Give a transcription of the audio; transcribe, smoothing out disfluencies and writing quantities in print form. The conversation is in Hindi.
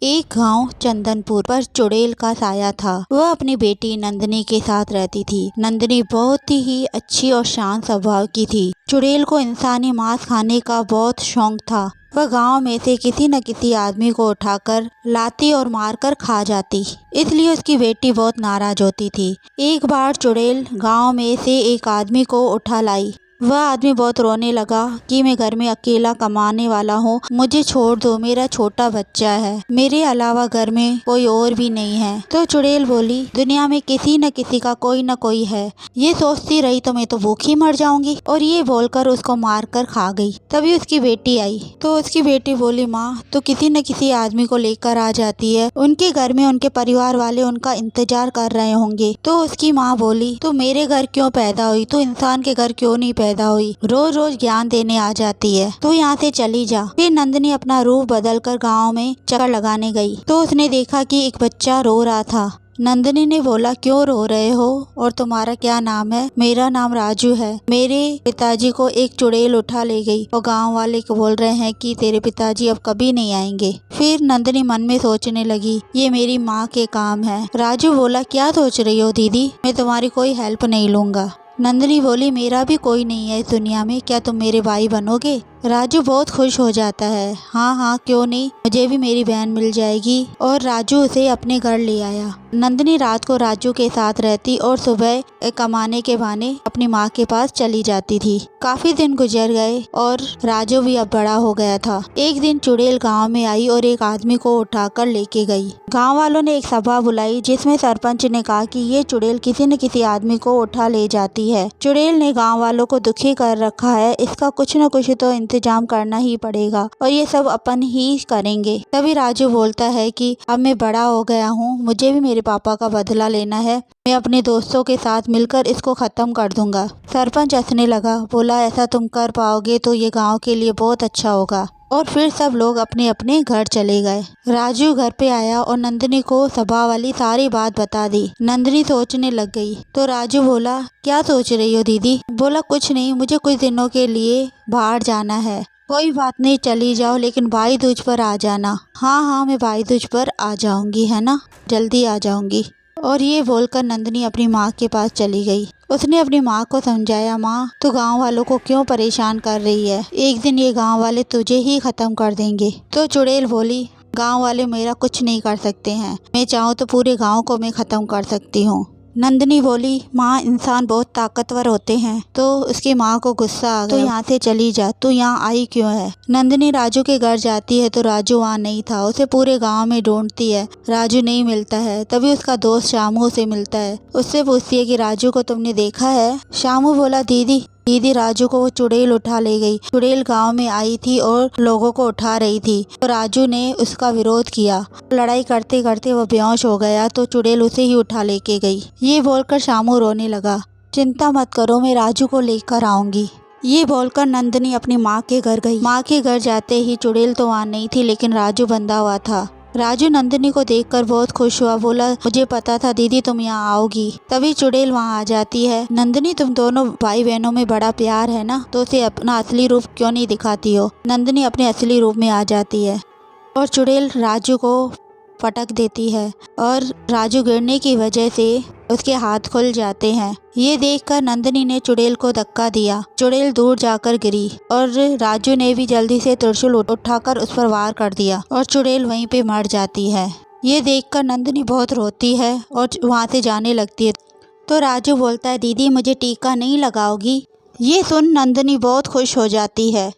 एक गांव चंदनपुर पर चुड़ैल का साया था। वह अपनी बेटी नंदिनी के साथ रहती थी। नंदिनी बहुत ही अच्छी और शांत स्वभाव की थी। चुड़ैल को इंसानी मांस खाने का बहुत शौक था। वह गांव में से किसी न किसी आदमी को उठाकर लाती और मारकर खा जाती, इसलिए उसकी बेटी बहुत नाराज होती थी। एक बार चुड़ैल गांव में से एक आदमी को उठा लाई। वह आदमी बहुत रोने लगा कि मैं घर में अकेला कमाने वाला हूँ, मुझे छोड़ दो, मेरा छोटा बच्चा है, मेरे अलावा घर में कोई और भी नहीं है। तो चुड़ैल बोली, दुनिया में किसी न किसी का कोई न कोई है, ये सोचती रही तो मैं तो भूखी मर जाऊंगी। और ये बोलकर उसको मारकर खा गई। तभी उसकी बेटी आई तो उसकी बेटी बोली, माँ तो किसी न किसी आदमी को लेकर आ जाती है, उनके घर में उनके परिवार वाले उनका इंतजार कर रहे होंगे। तो उसकी माँ बोली, तो मेरे घर क्यों पैदा हुई, तो इंसान के घर क्यों नहीं पैदा हुई, रोज रोज ज्ञान देने आ जाती है, तू यहाँ से चली जा। फिर नंदिनी अपना रूप बदलकर गांव में चक्कर लगाने गई तो उसने देखा कि एक बच्चा रो रहा था। नंदिनी ने बोला, क्यों रो रहे हो और तुम्हारा क्या नाम है? मेरा नाम राजू है। मेरे पिताजी को एक चुड़ैल उठा ले गई और गांव वाले को बोल रहे हैं कि तेरे पिताजी अब कभी नहीं आएंगे। फिर नंदिनी मन में सोचने लगी, ये मेरी माँ के काम है। राजू बोला, क्या सोच रही हो दीदी, मैं तुम्हारी कोई हेल्प नहीं लूंगा। नंदिनी बोली, मेरा भी कोई नहीं है इस दुनिया में, क्या तुम मेरे भाई बनोगे? राजू बहुत खुश हो जाता है। हाँ हाँ क्यों नहीं, मुझे भी मेरी बहन मिल जाएगी। और राजू उसे अपने घर ले आया। नंदिनी रात को राजू के साथ रहती और सुबह कमाने के बहाने अपनी माँ के पास चली जाती थी। काफी दिन गुजर गए और राजू भी अब बड़ा हो गया था। एक दिन चुड़ैल गांव में आई और एक आदमी को उठाकर लेके गई। गांव वालों ने एक सभा बुलाई जिसमें सरपंच ने कहा कि ये चुड़ैल किसी न किसी आदमी को उठा ले जाती है। चुड़ैल ने गांव वालों को दुखी कर रखा है, इसका कुछ न कुछ तो इंतजाम करना ही पड़ेगा और ये सब अपन ही करेंगे। तभी राजू बोलता है कि अब मैं बड़ा हो गया हूँ, मुझे भी मेरे पापा का बदला लेना है, मैं अपने दोस्तों के साथ मिलकर इसको खत्म कर दूंगा। सरपंच हंसने लगा, बोला, ऐसा तुम कर पाओगे तो ये गांव के लिए बहुत अच्छा होगा। और फिर सब लोग अपने अपने घर चले गए। राजू घर पे आया और नंदिनी को सभा वाली सारी बात बता दी। नंदिनी सोचने लग गई तो राजू बोला, क्या सोच रही हो दीदी? बोला, कुछ नहीं, मुझे कुछ दिनों के लिए बाहर जाना है। कोई बात नहीं, चली जाओ, लेकिन भाई दूज पर आ जाना। हाँ हाँ मैं भाई दूज पर आ जाऊंगी, है ना, जल्दी आ जाऊंगी। और ये बोलकर नंदिनी अपनी माँ के पास चली गई। उसने अपनी माँ को समझाया, माँ तू गांव वालों को क्यों परेशान कर रही है, एक दिन ये गांव वाले तुझे ही खत्म कर देंगे। तो चुड़ैल बोली, गांव वाले मेरा कुछ नहीं कर सकते हैं, मैं चाहूँ तो पूरे गांव को मैं खत्म कर सकती हूँ। नंदिनी बोली, माँ इंसान बहुत ताकतवर होते हैं। तो उसकी माँ को गुस्सा आ गया, तो यहाँ से चली जा, तू यहाँ आई क्यों है? नंदिनी राजू के घर जाती है तो राजू वहाँ नहीं था। उसे पूरे गांव में ढूंढती है, राजू नहीं मिलता है। तभी उसका दोस्त शामू से मिलता है। उससे पूछती है कि राजू को तुमने देखा है? शामू बोला, दीदी राजू को वो चुड़ैल उठा ले गई। चुड़ैल गांव में आई थी और लोगों को उठा रही थी, तो राजू ने उसका विरोध किया। लड़ाई करते करते वो बेहोश हो गया तो चुड़ैल उसे ही उठा लेके गई। ये बोलकर शामू रोने लगा। चिंता मत करो, मैं राजू को लेकर आऊंगी। ये बोलकर नंदिनी अपनी माँ के घर गई। माँ के घर जाते ही चुड़ैल तो वहाँ नहीं थी, लेकिन राजू बंधा हुआ था। राजू नंदिनी को देखकर बहुत खुश हुआ, बोला, मुझे पता था दीदी तुम यहाँ आओगी। तभी चुड़ैल वहाँ आ जाती है। नंदिनी, तुम दोनों भाई बहनों में बड़ा प्यार है ना, तो उसे अपना असली रूप क्यों नहीं दिखाती हो? नंदिनी अपने असली रूप में आ जाती है और चुड़ैल राजू को पटक देती है और राजू गिरने की वजह से उसके हाथ खुल जाते हैं। ये देखकर नंदिनी ने चुड़ैल को धक्का दिया। चुड़ैल दूर जाकर गिरी और राजू ने भी जल्दी से त्रिशूल उठाकर उस पर वार कर दिया और चुड़ैल वहीं पे मर जाती है। ये देखकर नंदिनी बहुत रोती है और वहाँ से जाने लगती है। तो राजू बोलता है, दीदी मुझे टीका नहीं लगाओगी? ये सुन नंदिनी बहुत खुश हो जाती है।